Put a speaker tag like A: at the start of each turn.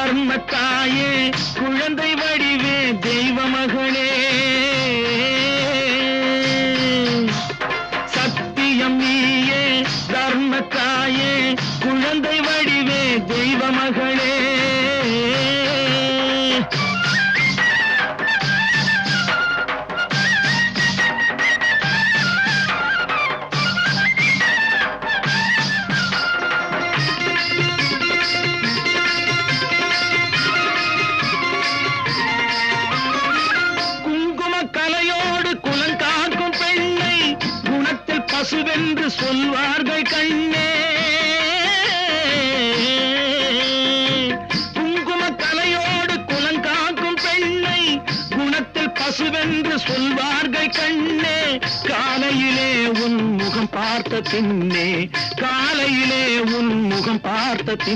A: தர்மத்தாயே குழந்தை வடிவே தெய்வ மகளே சத்தியம் நீயே தர்மத்தாயே குழந்தை வடிவே தெய்வ மகளே பசுவென்று சொல்வார்கள் கண்ணே குங்கும கலையோடு குலங்காக்கும் பெண்ணை குணத்தில் பசுவென்று சொல்வார்கள் கண்ணே காலையிலே உன் முகம் பார்த்த பின்னே காலையிலே உன் முகம் பார்த்த